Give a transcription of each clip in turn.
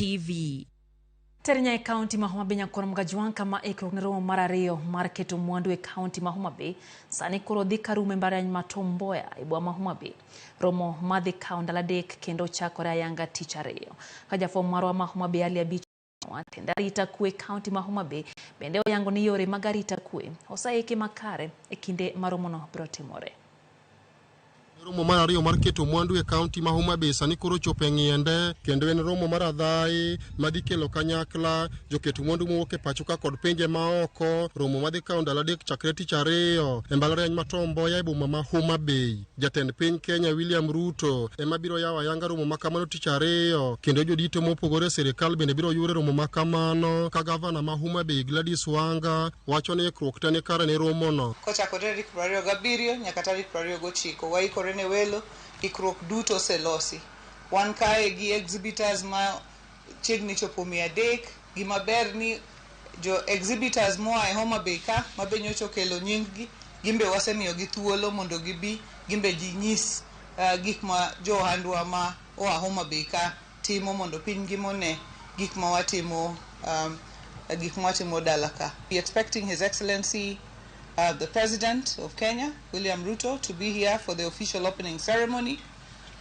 TV. Terinya county ma Homa Bay nyakono mgajuan kama Ikruok romo marario mar keto mwandu e county ma Homa Bay sani koro dhi karume mbarany matomboya e boma ma Homa Bay. Romo madhi kaunti aladek kendo chakore ayanga tich ariyo. Kajafom marwa ma Homa Bay aliabich watenda rita kwe county ma Homa Bay bende oyango ni yore magarita kwe osaiki makare e kinde maromono biro timore. Romo mar ariyo mar keto mwandu e county ma Homa Bay sani koro chopo ng'iende kendo en romo mar adhai madhi kelo kanyakla joketo mwandu mowuok e pacho ka kod pinje maoko. Romo madhi kaunti aladek chakre tich ariyo e mbalariany ma Tomboya e boma ma Homa Bay. Jatend piny Kenya William Ruto ema biro yawo ayanga romo makamano tich ariyo kendo jodito mopogore sirikal bende biro yure romo makamano ka gavana ma Homa Bay Gladys Wanga wacho ni Ikruok tani kare ne romo no. Kochakore tarik 27 nyaka tarik 29 waikore ne welo Ikruok duto selosi. Wan kae gi exhibitors ma chiegni chopo 300 gima ber ni jo exhibitors moa e Homa Bay ka mabe nyocho kelo nyinggi gimbe wasemiyo gi thuolo mondo gibi gimbe ginyis gik ma jo handwa ma oa Homa Bay ka timo mondo piny gimone gik ma watimo dala ka. We expecting His Excellency the President of Kenya, William Ruto, to be here for the official opening ceremony.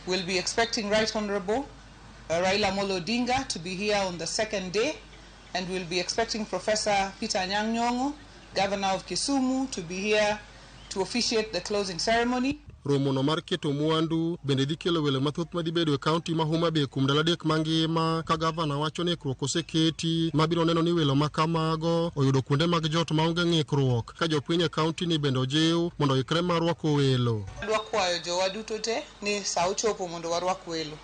We'll be expecting Right Honorable Raila Amolo Odinga to be here on the second day, and we'll be expecting Professor Peter Anyang' Nyong'o, Governor of Kisumu, to be here to officiate the closing ceremony. Romo no mar keto mwandu bende dhi kelo welo mathoth madhi bedo e county ma Homa Bay kuom ndalo adek mangima ka gavana wacho ni Ikruok oseketi mabiro neno ni welo makamago oyudo kuonde mag jot maonge ng'ikruok ka jopiny e county ni bende ojiw mondo ikre mar rwako welo. Adwa kwayo jowa duto te ni sa ochopo mondo warwak welo.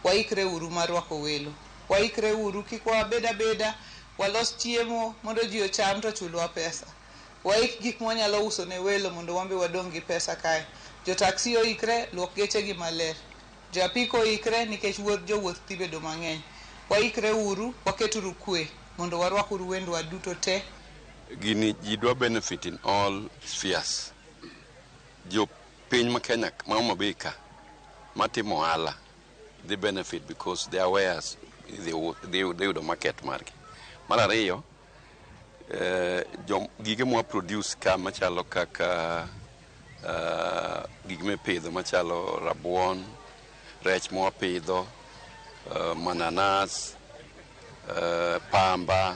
Waikre uru mar rwako welo. Waikre uru kik wabeda walos chiemo mondo ji ocham to chulwa pesa. Waik gik mwanyalo uso ne welo mondo wambe wadong gi pesa kae. Jo taxi oikre luok geche gi maler. Jo apiko oikre nikech jowuoth dhi bedo mang'eny. Waikre uru, waketuru kwe mondo warwakuru wendwa duto te. Gini ji dwa benefit in all spheres. Jo piny ma Kenya ma Homa Bay ka matimo ohala they benefit because they are wares they yudo market margi. Mar ariyo gige mwa produce ka machalo kaka gigme pidho machalo rabuon, rech mwa pidho, mananas, pamba,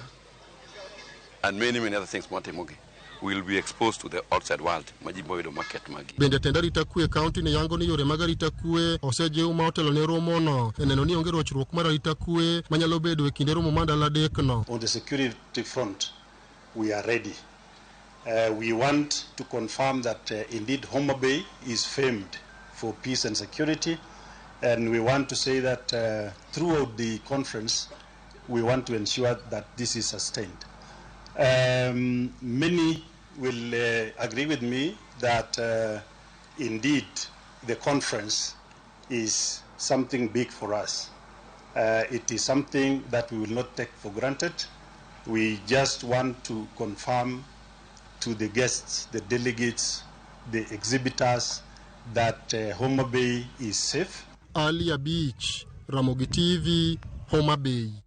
and many other things Mogi will be exposed to the outside world. Majiboido market magi. Bende tenda rita kwe county ni yango ni yore magarita kwe osejiw ma otelo ne romo no eneno ni onge rochruok mar rita kwe manyalo bedo e kinde romo mandala adek no. On the security front we are ready. We want to confirm that indeed Homa Bay is famed for peace and security, and we want to say that throughout the conference we want to ensure that this is sustained. Many will agree with me that indeed the conference is something big for us. It is something that we will not take for granted. We just want to confirm to the guests, the delegates, the exhibitors that Homa Bay is safe. Beach, Ramogi TV, Homa Bay.